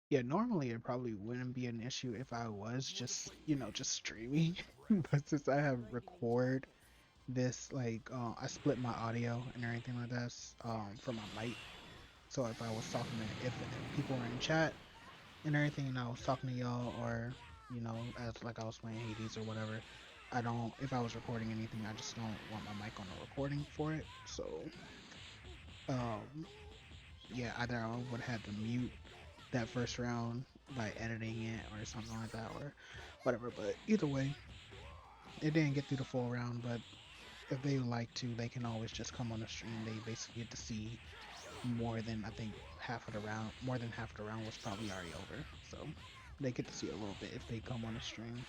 Yeah, normally it probably wouldn't be an issue if I was just, just streaming. But since I have record this, like, I split my audio and everything like that, from my mic. So if I was talking to, if people were in chat and everything, and I was talking to y'all, or, as like I was playing Hades or whatever, I don't, if I was recording anything, I just don't want my mic on the recording for it. So, um, yeah, either I would have had to mute that first round by editing it or something like that or whatever. But either way, it didn't get through the full round. But if they like to, they can always just come on the stream. They basically get to see more than I think half of the round. More than half of the round was probably already over, so they get to see a little bit if they come on the stream.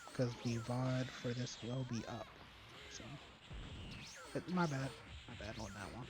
Because the VOD for this will be up. So, but my bad on that one.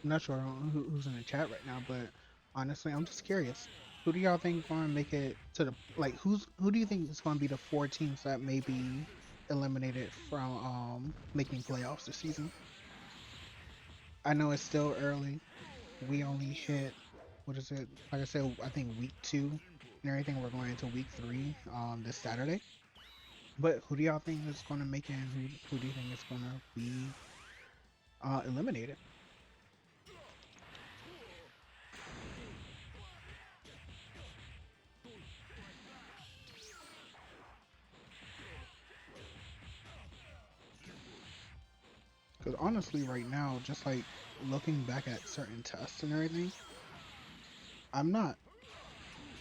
I'm not sure who's in the chat right now, but honestly, I'm just curious. Who do y'all think going to make it to the like? Who do you think is going to be the four teams that may be eliminated from making playoffs this season? I know it's still early. we only hit, what is it? Like I said, I think week 2 and everything. We're going into week 3 this Saturday. But who do y'all think is going to make it, and who do you think is going to be eliminated? Because honestly, right now, just like looking back at certain tests and everything, I'm not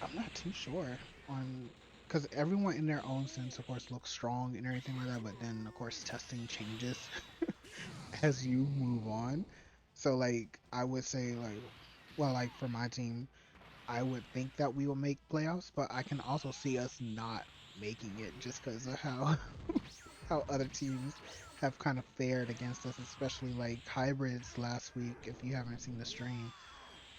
I'm not too sure on, because everyone in their own sense, of course, looks strong and everything like that. But then, of course, testing changes as you move on. So like I would say like, well, like for my team, I would think that we will make playoffs, but I can also see us not making it just because of how how other teams have kind of fared against us, especially like hybrids last week. If you haven't seen the stream,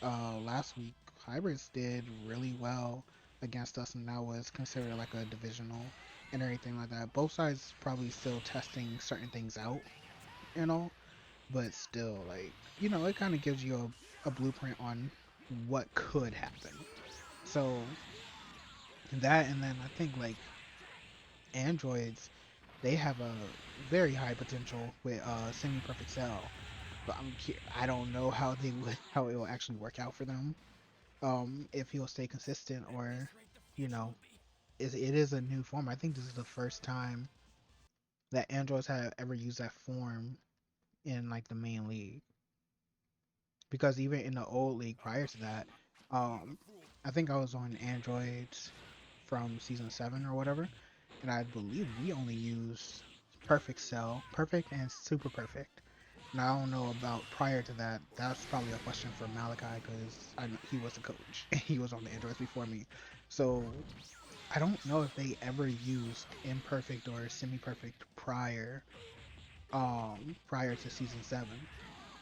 last week hybrids did really well against us, and that was considered like a divisional and everything like that. Both sides probably still testing certain things out, you know, but still, like, you know, it kind of gives you a blueprint on what could happen. So that, and then I think like androids, they have a very high potential with semi-perfect cell, but I don't know how they would how it will actually work out for them. If he'll stay consistent, or you know, it is a new form. I think this is the first time that androids have ever used that form in like the main league. Because even in the old league prior to that, um, I think I was on androids from season 7 or whatever, and I believe we only used perfect cell, perfect and super perfect. And I don't know about prior to that. That's probably a question for Malachi, because I know he was the coach. He was on the androids before me, so I don't know if they ever used imperfect or semi-perfect prior to season 7.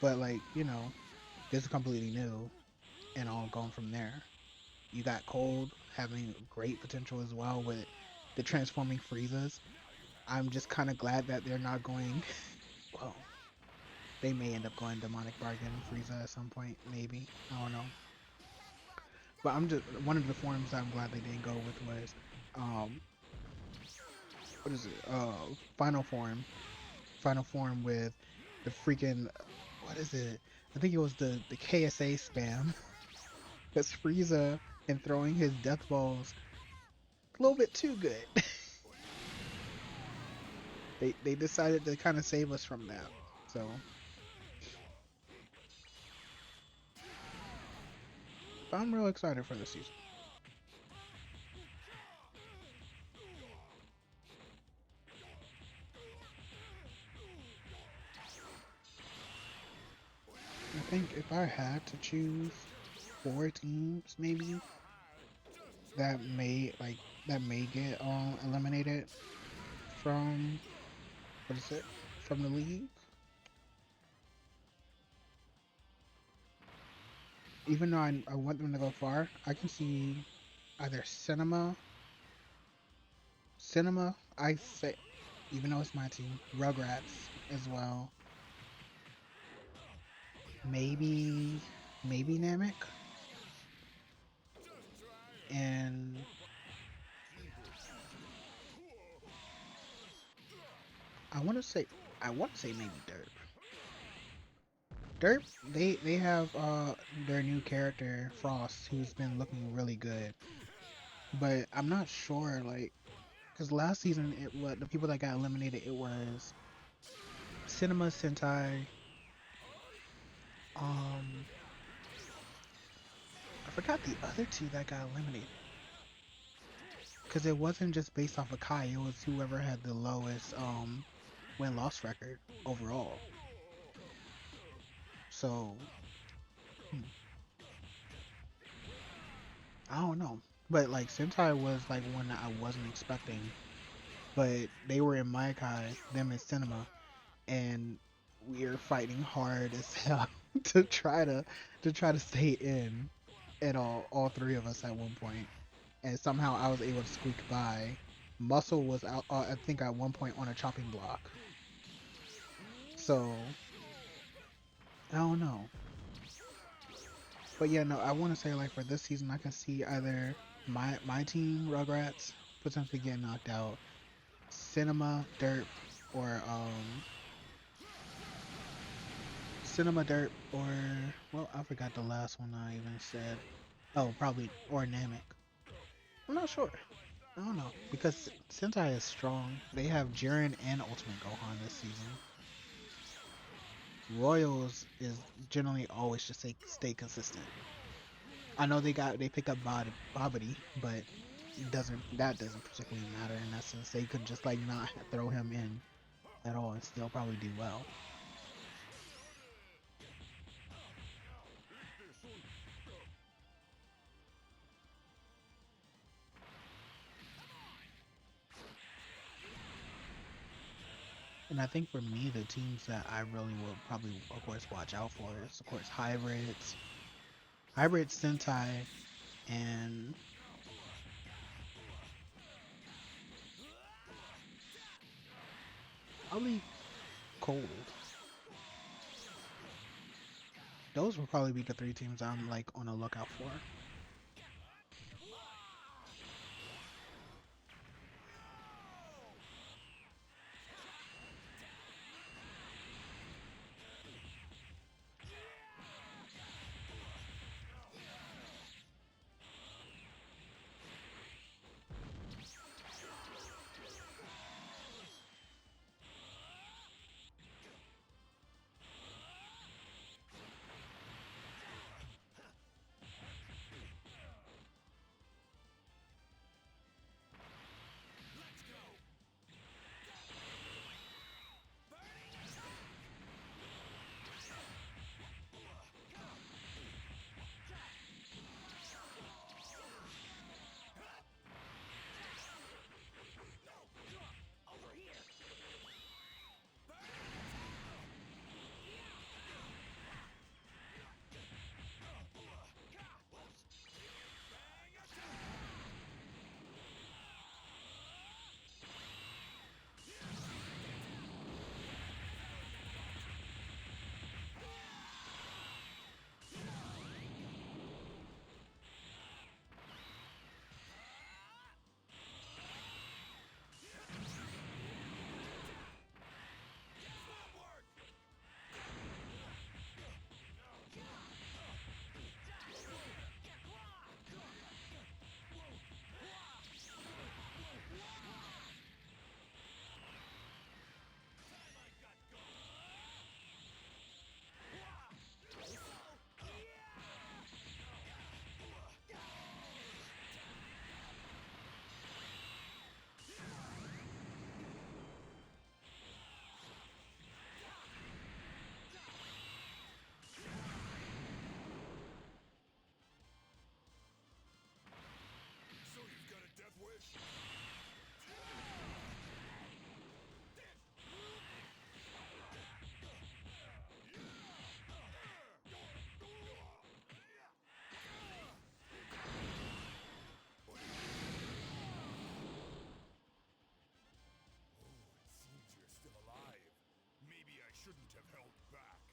But like, you know, this is completely new, and all going from there. You got Cold having great potential as well with the transforming Friezas. I'm just kind of glad that they're not going. Well, they may end up going Demonic Bargain Frieza at some point, maybe. I don't know. But I'm just, one of the forms that I'm glad they didn't go with was, um, what is it? Final form. Final form with the freaking, what is it? I think it was the KSA spam. Because Frieza and throwing his death balls a little bit too good. They decided to kind of save us from that. So, but I'm real excited for the season. I think if I had to choose 4 teams, maybe that may get eliminated from, what is it, from the league. Even though I want them to go far, I can see either cinema. I say, even though it's my team, Rugrats as well. Maybe Namek, and I want to say I want to say maybe Derp. Derp, they have their new character Frost, who's been looking really good, but I'm not sure, like, because last season it was the people that got eliminated. It was Cinema Sentai. Um, I forgot the other two that got eliminated, because it wasn't just based off of Kai. It was whoever had the lowest win loss record overall. So, hmm, I don't know. But like Sentai was like one that I wasn't expecting, but they were in my Kai, them in cinema, and we're fighting hard as hell to try to stay in at all 3 of us at one point, and somehow I was able to squeak by. Muscle was out, I think at one point on a chopping block. So I don't know. But yeah, no, I want to say like for this season, I can see either my team Rugrats potentially getting knocked out, Cinema Derp, or Cinema Derp, or well, I forgot the last one I even said. Oh, probably or Namek. I'm not sure. I don't know because Sentai is strong. They have Jiren and Ultimate Gohan this season. Royals is generally always just stay consistent. I know they pick up Bobbity, but that doesn't particularly matter in that sense. They could just like not throw him in at all and still probably do well. And I think for me, the teams that I really will probably, of course, watch out for is, of course, Hybrids, Sentai, and probably Cold. Those will probably be the three teams I'm like on the lookout for. Seems you're still alive. Maybe I shouldn't have held back.